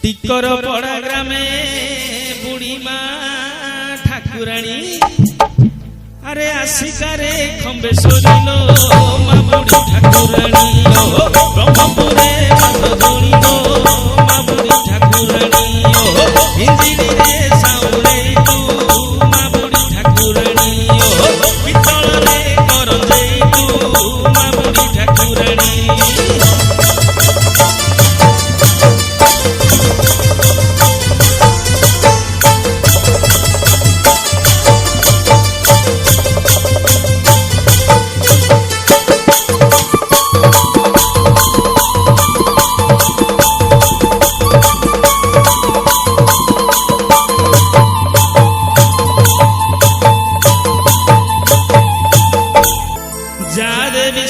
टिकर पड़ा ग्रामे बुढ़ी मा ठाकुराणी अरे आशिकारे खंबे सोलिलो मा बुढ़ी ठाकुराणी ब्रह्मपुरे माधुरीलो मा बुढ़ी ठाकुराणी हिंजिली रे साउले तू मा बुढ़ी ठाकुराणी पितल रे करंजे तू मा बुढ़ी ठाकुराणी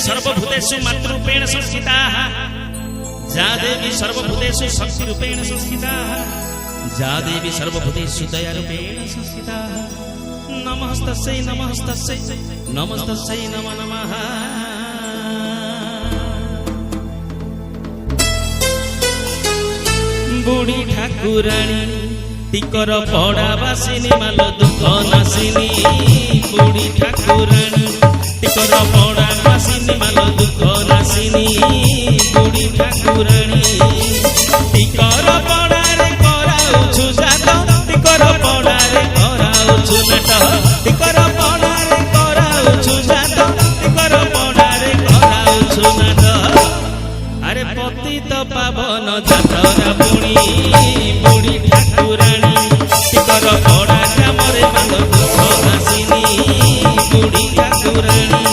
सर्वभूतेषु मातृरूपेण संस्थिताः जा देवी सर्वभूतेषु शक्तिरूपेण संस्थिताः जा देवी सर्वभूतेषु दयारूपेण संस्थिताः नमस्तस्यै नमस्तस्यै नमस्तस्यै नमो नमः बुढ़ी ठाकुराणी टिकर पड़ा बासिनी मालो दुख नासिनी बुढ़ी ठाकुराणी टिकर पड़ा बासिनी मालो दुख नासिनी बुढ़ी ठाकुराणी टिकर पड़ा रे कराउछु जात टिकर पड़ा रे कराउछु नाट टिकर पड़ा रे कराउछु जात टिकर पड़ा रे कराउछु नाट अरे पतित पावन जातरा पुणी बुढ़ी ठाकुराणी टिकर पड़ा ग्रामरे मालो दुख नासिनी बुढ़ी ठाकुराणी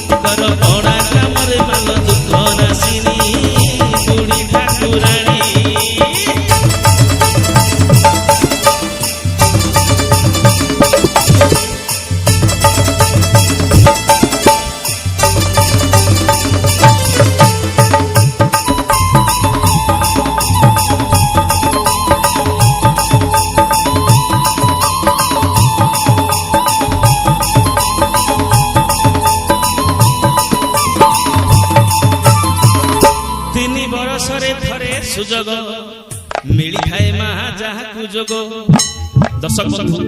टिकर पड़ा ग्रामरे मालो दुख नासिनी बुढ़ी ठाकुराणी सुजग मिली थाए महा जहाकू जोग दर्शक बंधु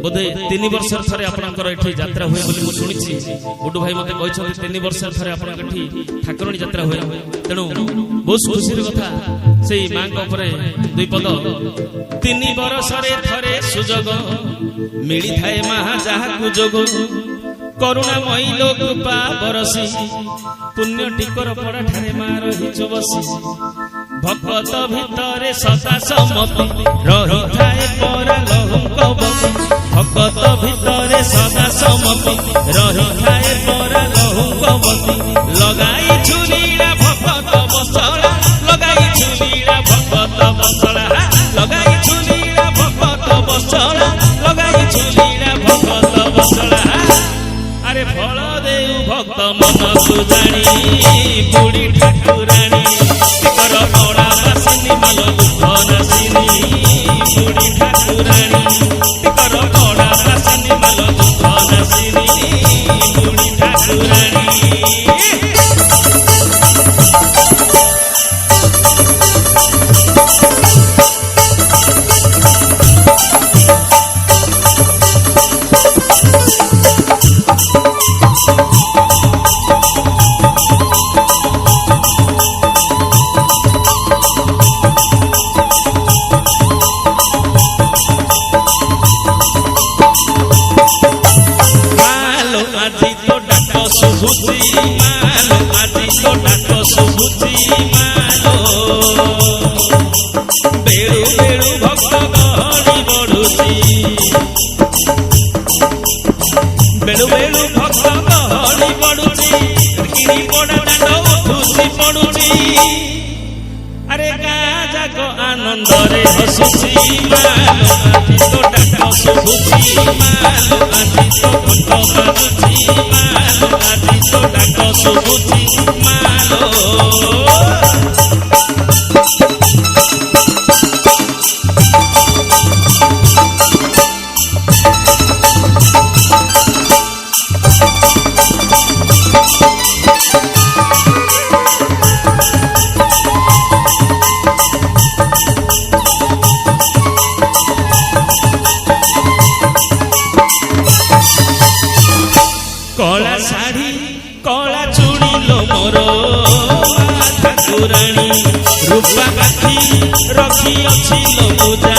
बोधे 3 वर्ष थरे आपनकर एठी यात्रा होय बोली मु सुनिछि गुडू भाई मते कहछथि 3 वर्ष थरे आपनकर एठी ठाकुराणी यात्रा होय तेनु बहुत खुशी रे कथा सेई मां को परे दुई पद 3 वर्ष रे थरे सुजग मिली थाए महा जहाकू जोग करुणामयी लोक कृपा बरसी पुण्य टिकर पड़ा ठारे मार हिचु बसी भगत भितरे सदा समति रही थाए परा लहुकवती भगत भितरे सदा समति रही थाए परा लहुकवती लगाई छुरीरा भगत बसला लगाई छुरीरा भगत बसला लगाई छुरीरा भगत बसला लगाई छुरीरा भगत बसला अरे फल देउ भक्त मन सुजाणी बुढ़ी ठाकुराणी टिकर पड़ा बासिनी मालो दुख नासिनी बुढ़ी ठाकुराणी टिकर पड़ा बासिनी मालो दुख नासिनी बुढ़ी ठाकुराणी मालो आजी तो डाक सुबुची मालो बेड़ू बेड़ू भक्त गहरी बढ़ुची बेड़ू बेड़ू भक्त गहरी बढ़ुची गिरी पड़ा डांड उठुची पड़ुची अरे गाँ जाक आनंद रे हसुची मालो आजी तो डाक सुबुची मालो आजी तो घंट बाजुची मालो आजी तो डाक सुबुची मालो मोर ठाकुराणी रूपा काठी रखी अच्छी लो पूजा